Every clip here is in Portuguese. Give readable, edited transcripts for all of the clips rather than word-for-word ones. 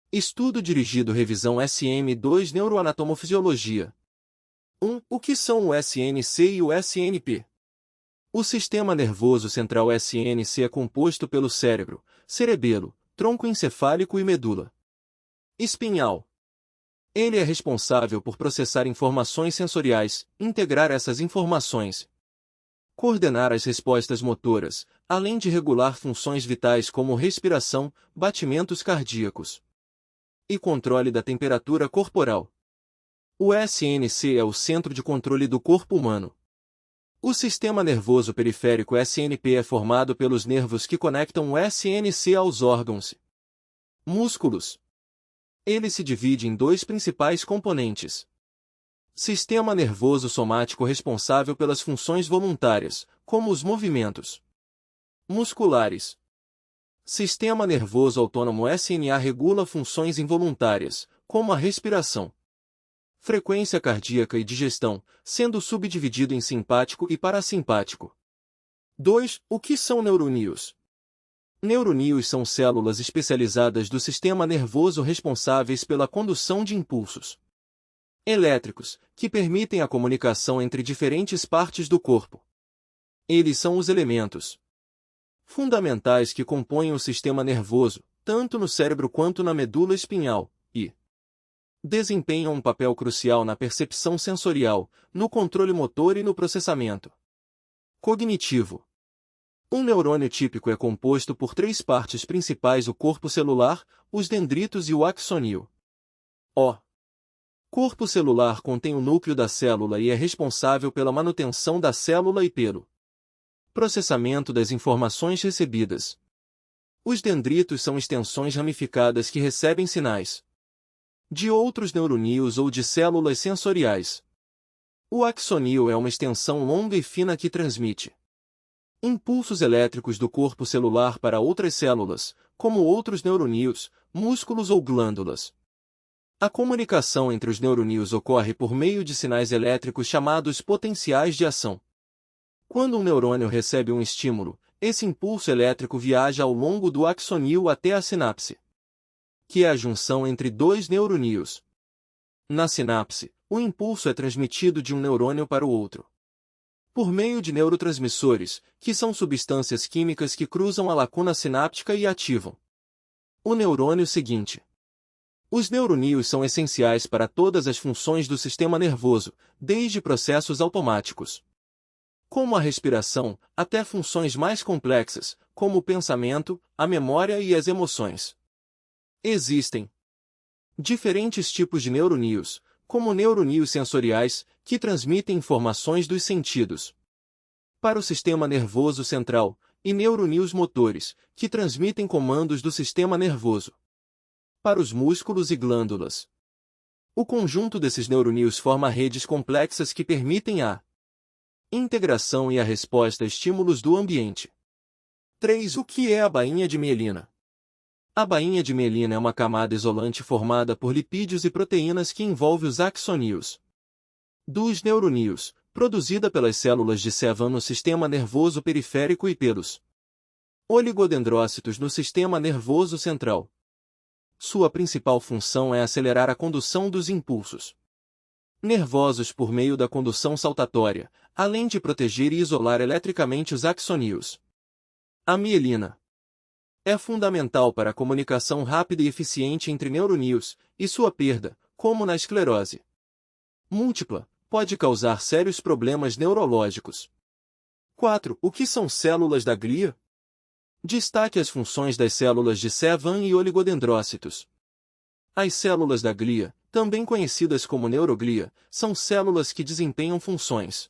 Estudo dirigido Revisão SM2 Neuroanatomofisiologia. 1. O que são o SNC e o SNP? O sistema nervoso central SNC é composto pelo cérebro, cerebelo, tronco encefálico e medula espinhal. Ele é responsável por processar informações sensoriais, integrar essas informações, coordenar as respostas motoras, além de regular funções vitais como respiração, batimentos cardíacos e controle da temperatura corporal. O SNC é o centro de controle do corpo humano. O sistema nervoso periférico SNP é formado pelos nervos que conectam o SNC aos órgãos músculos. Ele se divide em dois principais componentes. Sistema nervoso somático responsável pelas funções voluntárias, como os movimentos musculares. Sistema nervoso autônomo SNA regula funções involuntárias, como a respiração, frequência cardíaca e digestão, sendo subdividido em simpático e parasimpático. 2. O que são neuroníons? Neuroníons são células especializadas do sistema nervoso responsáveis pela condução de impulsos elétricos, que permitem a comunicação entre diferentes partes do corpo. Eles são os elementos fundamentais que compõem o sistema nervoso, tanto no cérebro quanto na medula espinhal, e desempenham um papel crucial na percepção sensorial, no controle motor e no processamento cognitivo. Um neurônio típico é composto por três partes principais: o corpo celular, os dendritos e o axônio. O corpo celular contém o núcleo da célula e é responsável pela manutenção da célula e pelo processamento das informações recebidas. Os dendritos são extensões ramificadas que recebem sinais de outros neuroníons ou de células sensoriais. O axônio é uma extensão longa e fina que transmite impulsos elétricos do corpo celular para outras células, como outros neuroníons, músculos ou glândulas. A comunicação entre os neuroníons ocorre por meio de sinais elétricos chamados potenciais de ação. Quando um neurônio recebe um estímulo, esse impulso elétrico viaja ao longo do axônio até a sinapse, que é a junção entre dois neuroníons. Na sinapse, o impulso é transmitido de um neurônio para o outro por meio de neurotransmissores, que são substâncias químicas que cruzam a lacuna sináptica e ativam o neurônio seguinte. Os neuroníons são essenciais para todas as funções do sistema nervoso, desde processos automáticos, como a respiração, até funções mais complexas, como o pensamento, a memória e as emoções. Existem diferentes tipos de neuroníons, como neuroníons sensoriais, que transmitem informações dos sentidos para o sistema nervoso central, e neuroníons motores, que transmitem comandos do sistema nervoso para os músculos e glândulas. O conjunto desses neuroníons forma redes complexas que permitem a integração e a resposta a estímulos do ambiente. 3. O que é a bainha de mielina? A bainha de mielina é uma camada isolante formada por lipídios e proteínas que envolve os axônios dos neuroníons, produzida pelas células de Cevan no sistema nervoso periférico e pelos oligodendrócitos no sistema nervoso central. Sua principal função é acelerar a condução dos impulsos nervosos por meio da condução saltatória, além de proteger e isolar eletricamente os axônios. A mielina é fundamental para a comunicação rápida e eficiente entre neuroníons, e sua perda, como na esclerose múltipla, pode causar sérios problemas neurológicos. 4. O que são células da glia? Destaque as funções das células de Cevan e oligodendrócitos. As células da glia, também conhecidas como neuroglia, são células que desempenham funções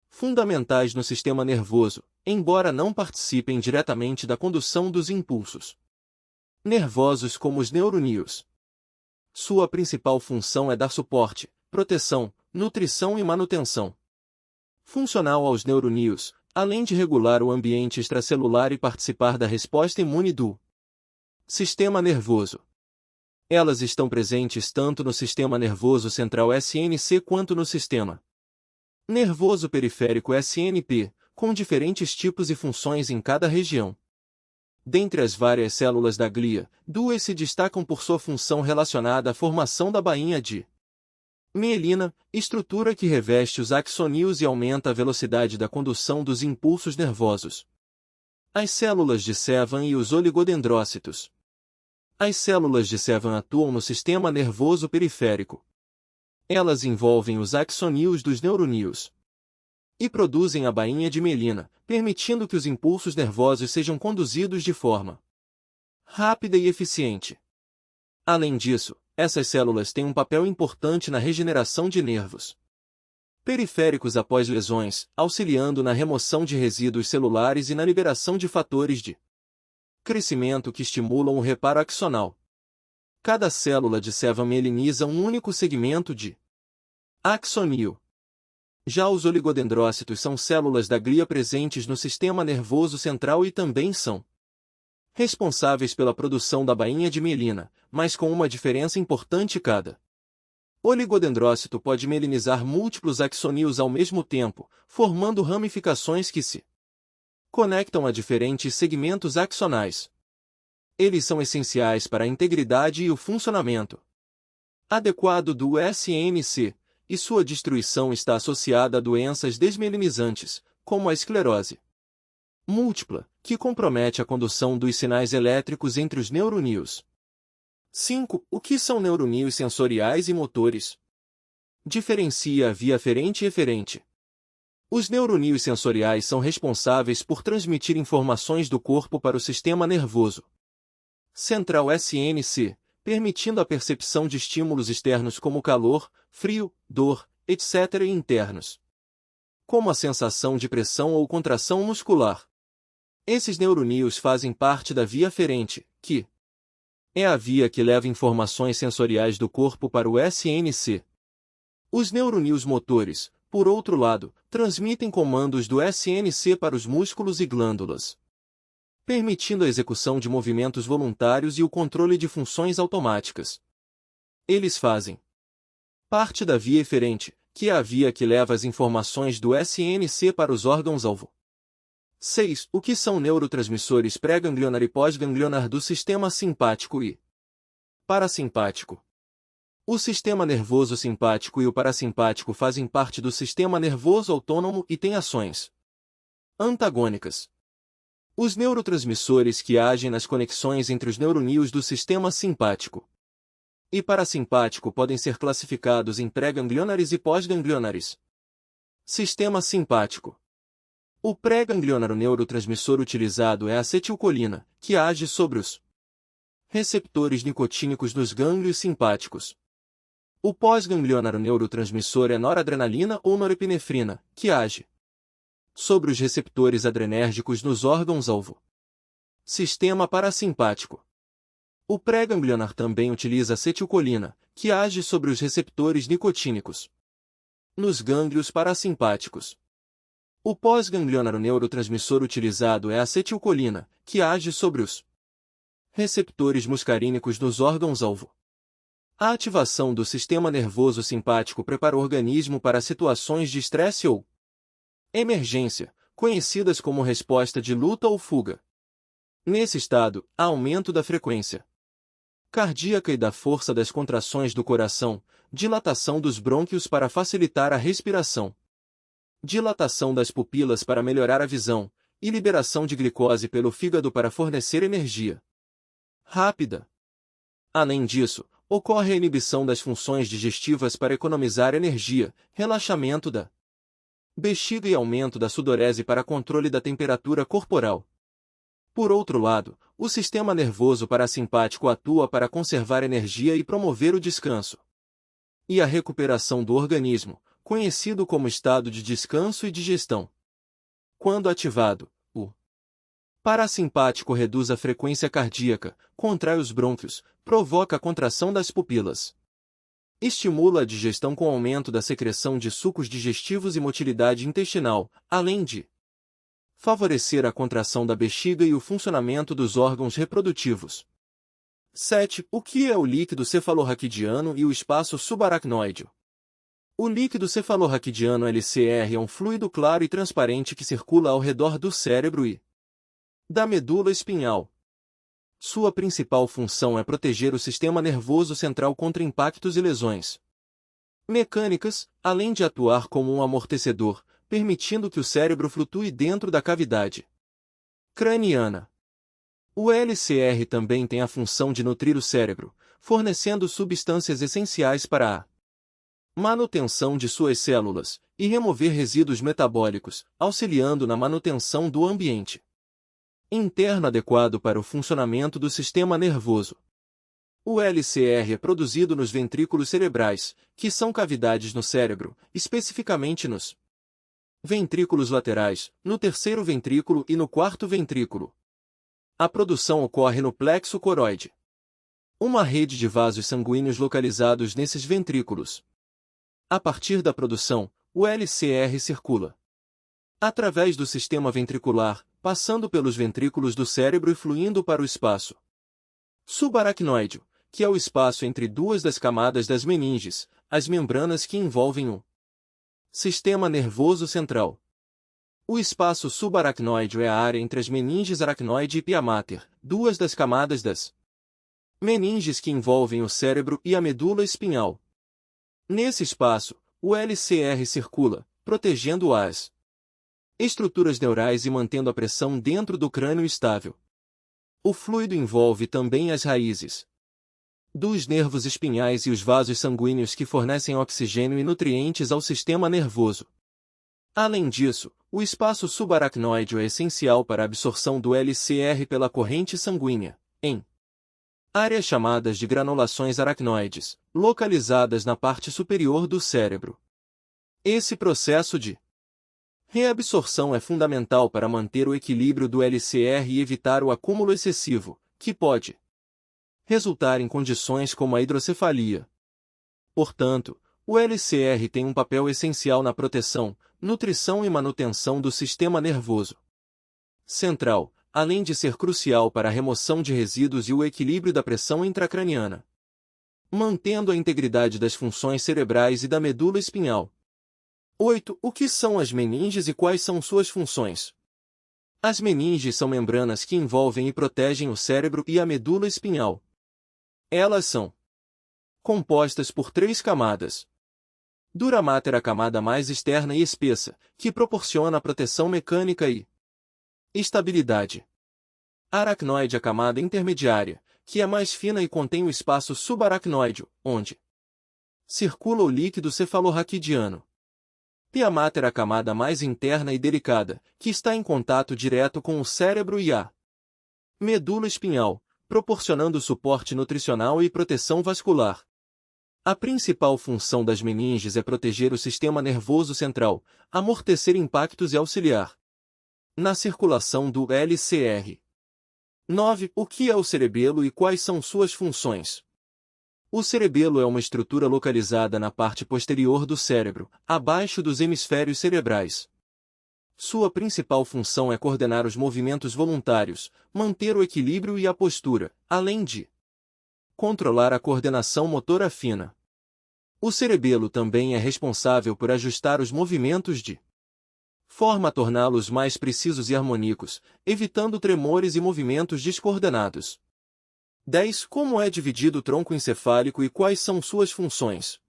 fundamentais no sistema nervoso, embora não participem diretamente da condução dos impulsos nervosos como os neuroníons. Sua principal função é dar suporte, proteção, nutrição e manutenção funcional aos neuroníons, além de regular o ambiente extracelular e participar da resposta imune do sistema nervoso. Elas estão presentes tanto no sistema nervoso central SNC quanto no sistema nervoso periférico SNP, com diferentes tipos e funções em cada região. Dentre as várias células da glia, duas se destacam por sua função relacionada à formação da bainha de mielina, estrutura que reveste os axonídeos e aumenta a velocidade da condução dos impulsos nervosos. As células de Severn e os oligodendrócitos. As células de Severn atuam no sistema nervoso periférico. Elas envolvem os axonídeos dos neuronídeos e produzem a bainha de mielina, permitindo que os impulsos nervosos sejam conduzidos de forma rápida e eficiente. Além disso, essas células têm um papel importante na regeneração de nervos periféricos após lesões, auxiliando na remoção de resíduos celulares e na liberação de fatores de crescimento que estimulam o reparo axonal. Cada célula de Severn mieliniza um único segmento de axonídeo. Já os oligodendrócitos são células da glia presentes no sistema nervoso central e também são responsáveis pela produção da bainha de mielina, mas com uma diferença importante: cada oligodendrócito pode mielinizar múltiplos axonídeos ao mesmo tempo, formando ramificações que se conectam a diferentes segmentos axonais. Eles são essenciais para a integridade e o funcionamento adequado do SNC, e sua destruição está associada a doenças desmielinizantes, como a esclerose múltipla, que compromete a condução dos sinais elétricos entre os neuronídeos. 5. O que são neuronídeos sensoriais e motores? Diferencia a via aferente e eferente. Os neuronídeos sensoriais são responsáveis por transmitir informações do corpo para o sistema nervoso central SNC, permitindo a percepção de estímulos externos como calor, frio, dor, etc. e internos, como a sensação de pressão ou contração muscular. Esses neuronídeos fazem parte da via aferente, que é a via que leva informações sensoriais do corpo para o SNC. Os neuronídeos motores, por outro lado, transmitem comandos do SNC para os músculos e glândulas, permitindo a execução de movimentos voluntários e o controle de funções automáticas. Eles fazem parte da via eferente, que é a via que leva as informações do SNC para os órgãos-alvo. 6. O que são neurotransmissores pré-ganglionar e pós-ganglionar do sistema simpático e parasimpático? O sistema nervoso simpático e o parasimpático fazem parte do sistema nervoso autônomo e têm ações antagônicas. Os neurotransmissores que agem nas conexões entre os neuronídeos do sistema simpático e parasimpático podem ser classificados em pré-ganglionares e pós-ganglionares. Sistema simpático. O pré-ganglionar neurotransmissor utilizado é a acetilcolina, que age sobre os receptores nicotínicos nos gânglios simpáticos. O pós-ganglionar neurotransmissor é noradrenalina ou norepinefrina, que age sobre os receptores adrenérgicos nos órgãos-alvo. Sistema parasimpático. O pré-ganglionar também utiliza acetilcolina, que age sobre os receptores nicotínicos nos gânglios parasimpáticos. O pós-ganglionar neurotransmissor utilizado é a acetilcolina, que age sobre os receptores muscarínicos nos órgãos-alvo. A ativação do sistema nervoso simpático prepara o organismo para situações de estresse ou emergência, conhecidas como resposta de luta ou fuga. Nesse estado, há aumento da frequência cardíaca e da força das contrações do coração, dilatação dos brônquios para facilitar a respiração, dilatação das pupilas para melhorar a visão, e liberação de glicose pelo fígado para fornecer energia rápida. Além disso, ocorre a inibição das funções digestivas para economizar energia, relaxamento da bexiga e aumento da sudorese para controle da temperatura corporal. Por outro lado, o sistema nervoso parasimpático atua para conservar energia e promover o descanso e a recuperação do organismo, conhecido como estado de descanso e digestão. Quando ativado, o parasimpático reduz a frequência cardíaca, contrai os brônquios, provoca a contração das pupilas, estimula a digestão com aumento da secreção de sucos digestivos e motilidade intestinal, além de favorecer a contração da bexiga e o funcionamento dos órgãos reprodutivos. 7. O que é o líquido cefalorraquidiano e o espaço subaracnoide? O líquido cefalorraquidiano LCR é um fluido claro e transparente que circula ao redor do cérebro e Da medula espinhal. Sua principal função é proteger o sistema nervoso central contra impactos e lesões mecânicas, além de atuar como um amortecedor, permitindo que o cérebro flutue dentro da cavidade craniana. O LCR também tem a função de nutrir o cérebro, fornecendo substâncias essenciais para a manutenção de suas células e remover resíduos metabólicos, auxiliando na manutenção do ambiente interno adequado para o funcionamento do sistema nervoso. O LCR é produzido nos ventrículos cerebrais, que são cavidades no cérebro, especificamente nos ventrículos laterais, no terceiro ventrículo e no quarto ventrículo. A produção ocorre no plexo coroide, uma rede de vasos sanguíneos localizados nesses ventrículos. A partir da produção, o LCR circula através do sistema ventricular, passando pelos ventrículos do cérebro e fluindo para o espaço subaracnoide, que é o espaço entre duas das camadas das meninges, as membranas que envolvem o sistema nervoso central. O espaço subaracnoide é a área entre as meninges aracnoide e pia mater, duas das camadas das meninges que envolvem o cérebro e a medula espinhal. Nesse espaço, o LCR circula, protegendo as estruturas neurais e mantendo a pressão dentro do crânio estável. O fluido envolve também as raízes dos nervos espinhais e os vasos sanguíneos que fornecem oxigênio e nutrientes ao sistema nervoso. Além disso, o espaço subaracnoide é essencial para a absorção do LCR pela corrente sanguínea, em áreas chamadas de granulações aracnoides, localizadas na parte superior do cérebro. Esse processo de reabsorção é fundamental para manter o equilíbrio do LCR e evitar o acúmulo excessivo, que pode resultar em condições como a hidrocefalia. Portanto, o LCR tem um papel essencial na proteção, nutrição e manutenção do sistema nervoso central, além de ser crucial para a remoção de resíduos e o equilíbrio da pressão intracraniana, mantendo a integridade das funções cerebrais e da medula espinhal. 8. O que são as meninges e quais são suas funções? As meninges são membranas que envolvem e protegem o cérebro e a medula espinhal. Elas são compostas por 3 camadas. Dura mater, a camada mais externa e espessa, que proporciona proteção mecânica e estabilidade. Aracnoide, a camada intermediária, que é mais fina e contém o espaço subaracnoide, onde circula o líquido cefalorraquidiano. Pia mater, a camada mais interna e delicada, que está em contato direto com o cérebro e a medula espinhal, proporcionando suporte nutricional e proteção vascular. A principal função das meninges é proteger o sistema nervoso central, amortecer impactos e auxiliar na circulação do LCR. 9. O que é o cerebelo e quais são suas funções? O cerebelo é uma estrutura localizada na parte posterior do cérebro, abaixo dos hemisférios cerebrais. Sua principal função é coordenar os movimentos voluntários, manter o equilíbrio e a postura, além de controlar a coordenação motora fina. O cerebelo também é responsável por ajustar os movimentos de forma a torná-los mais precisos e harmônicos, evitando tremores e movimentos descoordenados. 10. Como é dividido o tronco encefálico e quais são suas funções?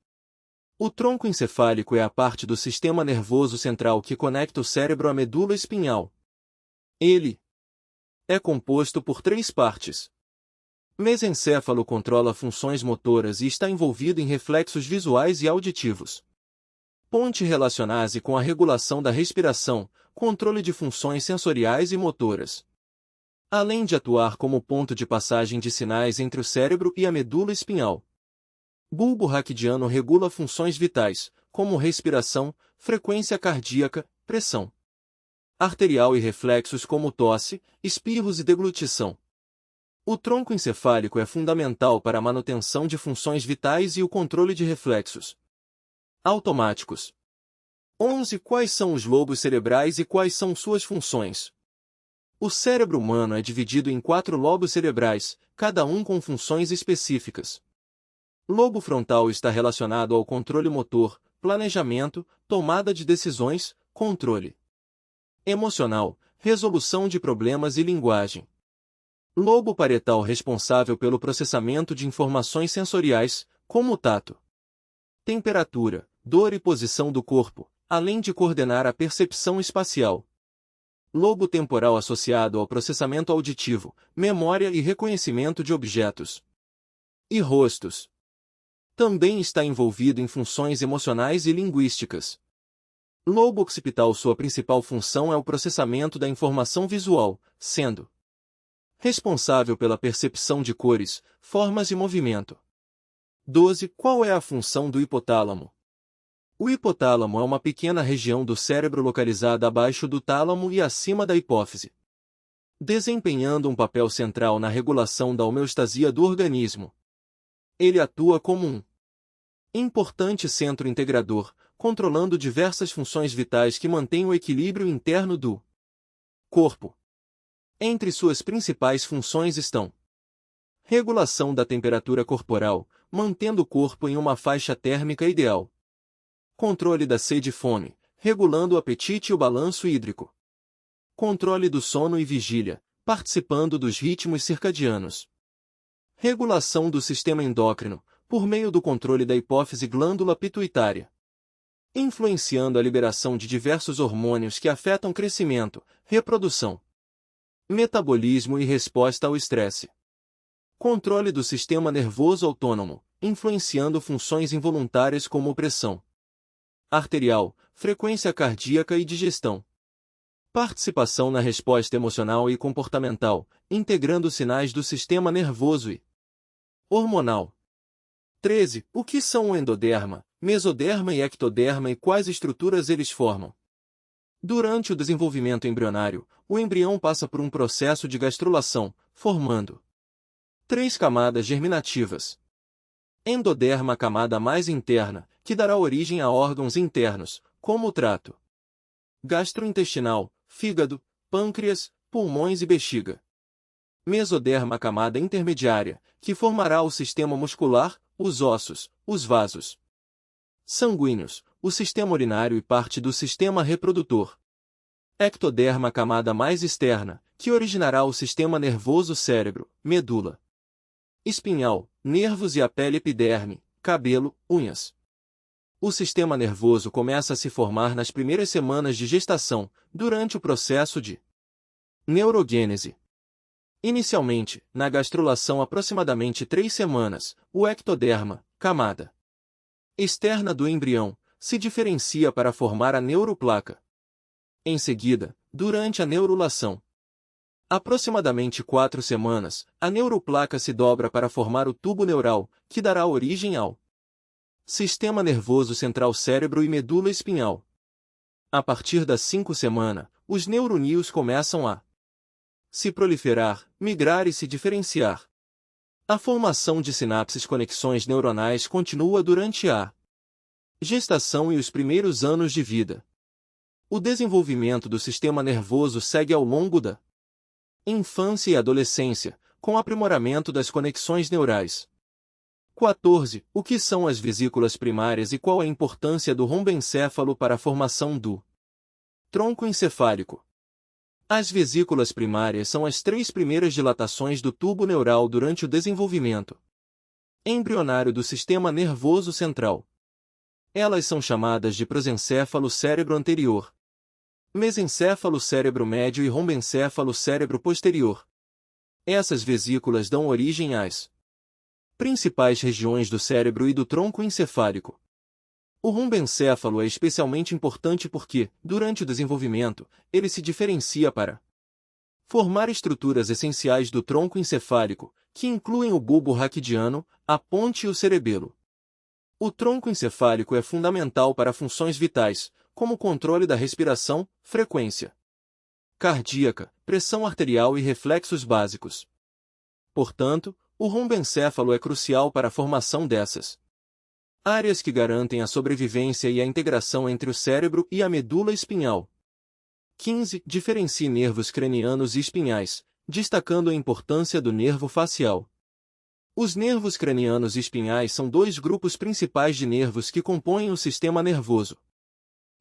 O tronco encefálico é a parte do sistema nervoso central que conecta o cérebro à medula espinhal. Ele é composto por 3 partes. Mesencéfalo controla funções motoras e está envolvido em reflexos visuais e auditivos. Ponte relacionase com a regulação da respiração, controle de funções sensoriais e motoras, além de atuar como ponto de passagem de sinais entre o cérebro e a medula espinhal. Bulbo raquidiano regula funções vitais, como respiração, frequência cardíaca, pressão arterial e reflexos como tosse, espirros e deglutição. O tronco encefálico é fundamental para a manutenção de funções vitais e o controle de reflexos automáticos. 11. Quais são os lobos cerebrais e quais são suas funções? O cérebro humano é dividido em 4 lobos cerebrais, cada um com funções específicas. Lobo frontal está relacionado ao controle motor, planejamento, tomada de decisões, controle emocional, resolução de problemas e linguagem. Lobo parietal responsável pelo processamento de informações sensoriais, como o tato, temperatura, dor e posição do corpo, além de coordenar a percepção espacial. Lobo temporal associado ao processamento auditivo, memória e reconhecimento de objetos e rostos. Também está envolvido em funções emocionais e linguísticas. Lobo occipital sua principal função é o processamento da informação visual, sendo responsável pela percepção de cores, formas e movimento. 12. Qual é a função do hipotálamo? O hipotálamo é uma pequena região do cérebro localizada abaixo do tálamo e acima da hipófise, desempenhando um papel central na regulação da homeostasia do organismo. Ele atua como um importante centro integrador, controlando diversas funções vitais que mantêm o equilíbrio interno do corpo. Entre suas principais funções estão regulação da temperatura corporal, mantendo o corpo em uma faixa térmica ideal. Controle da sede e fome, regulando o apetite e o balanço hídrico. Controle do sono e vigília, participando dos ritmos circadianos. Regulação do sistema endócrino, por meio do controle da hipófise glândula pituitária, influenciando a liberação de diversos hormônios que afetam crescimento, reprodução, metabolismo e resposta ao estresse. Controle do sistema nervoso autônomo, influenciando funções involuntárias como pressão arterial, frequência cardíaca e digestão. Participação na resposta emocional e comportamental, integrando sinais do sistema nervoso e hormonal. 13. O que são o endoderma, mesoderma e ectoderma e quais estruturas eles formam? Durante o desenvolvimento embrionário, o embrião passa por um processo de gastrulação, formando 3 camadas germinativas. Endoderma, a camada mais interna, que dará origem a órgãos internos, como o trato gastrointestinal, fígado, pâncreas, pulmões e bexiga. Mesoderma, a camada intermediária, que formará o sistema muscular, os ossos, os vasos sanguíneos, o sistema urinário e parte do sistema reprodutor. Ectoderma, a camada mais externa, que originará o sistema nervoso, cérebro, medula espinhal, nervos e a pele, epiderme, cabelo, unhas. O sistema nervoso começa a se formar nas primeiras semanas de gestação, durante o processo de neurogênese. Inicialmente, na gastrulação aproximadamente 3 semanas, o ectoderma, camada externa do embrião, se diferencia para formar a neuroplaca. Em seguida, durante a neurulação, aproximadamente 4 semanas, a neuroplaca se dobra para formar o tubo neural, que dará origem ao sistema nervoso central, cérebro e medula espinhal. A partir das 5 semanas, os neuroníons começam a se proliferar, migrar e se diferenciar. A formação de sinapses, conexões neuronais, continua durante a gestação e os primeiros anos de vida. O desenvolvimento do sistema nervoso segue ao longo da infância e adolescência, com aprimoramento das conexões neurais. 14. O que são as vesículas primárias e qual a importância do rombencéfalo para a formação do tronco encefálico? As vesículas primárias são as 3 primeiras dilatações do tubo neural durante o desenvolvimento embrionário do sistema nervoso central. Elas são chamadas de prosencéfalo, cérebro anterior, mesencéfalo, cérebro médio e rombencéfalo, cérebro posterior. Essas vesículas dão origem às principais regiões do cérebro e do tronco encefálico. O rombencéfalo é especialmente importante porque, durante o desenvolvimento, ele se diferencia para formar estruturas essenciais do tronco encefálico, que incluem o bulbo raquidiano, a ponte e o cerebelo. O tronco encefálico é fundamental para funções vitais, como o controle da respiração, frequência cardíaca, pressão arterial e reflexos básicos. Portanto, o rombencéfalo é crucial para a formação dessas áreas que garantem a sobrevivência e a integração entre o cérebro e a medula espinhal. 15. Diferencie nervos cranianos e espinhais, destacando a importância do nervo facial. Os nervos cranianos e espinhais são 2 grupos principais de nervos que compõem o sistema nervoso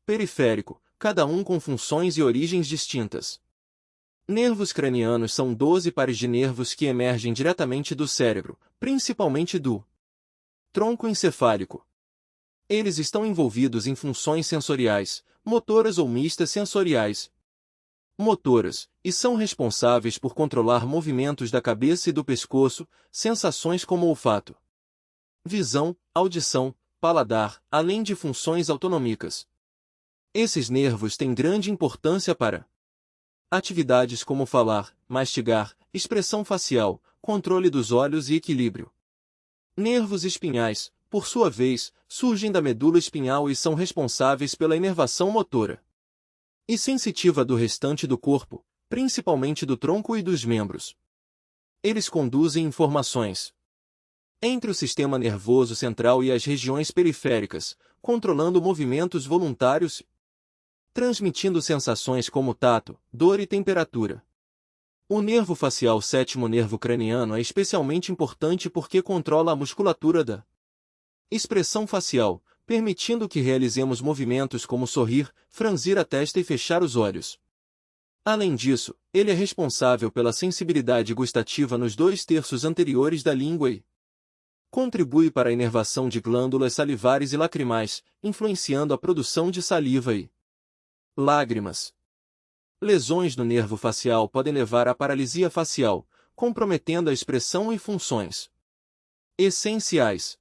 periférico, cada um com funções e origens distintas. Nervos cranianos são 12 pares de nervos que emergem diretamente do cérebro, principalmente do tronco encefálico. Eles estão envolvidos em funções sensoriais, motoras ou mistas sensoriais, motoras, e são responsáveis por controlar movimentos da cabeça e do pescoço, sensações como olfato, visão, audição, paladar, além de funções autonômicas. Esses nervos têm grande importância para atividades como falar, mastigar, expressão facial, controle dos olhos e equilíbrio. Nervos espinhais, por sua vez, surgem da medula espinhal e são responsáveis pela inervação motora e sensitiva do restante do corpo, principalmente do tronco e dos membros. Eles conduzem informações entre o sistema nervoso central e as regiões periféricas, controlando movimentos voluntários, transmitindo sensações como tato, dor e temperatura. O nervo facial, sétimo nervo craniano, é especialmente importante porque controla a musculatura da expressão facial, permitindo que realizemos movimentos como sorrir, franzir a testa e fechar os olhos. Além disso, ele é responsável pela sensibilidade gustativa nos 2/3 anteriores da língua e contribui para a inervação de glândulas salivares e lacrimais, influenciando a produção de saliva e lágrimas. Lesões no nervo facial podem levar à paralisia facial, comprometendo a expressão e funções essenciais.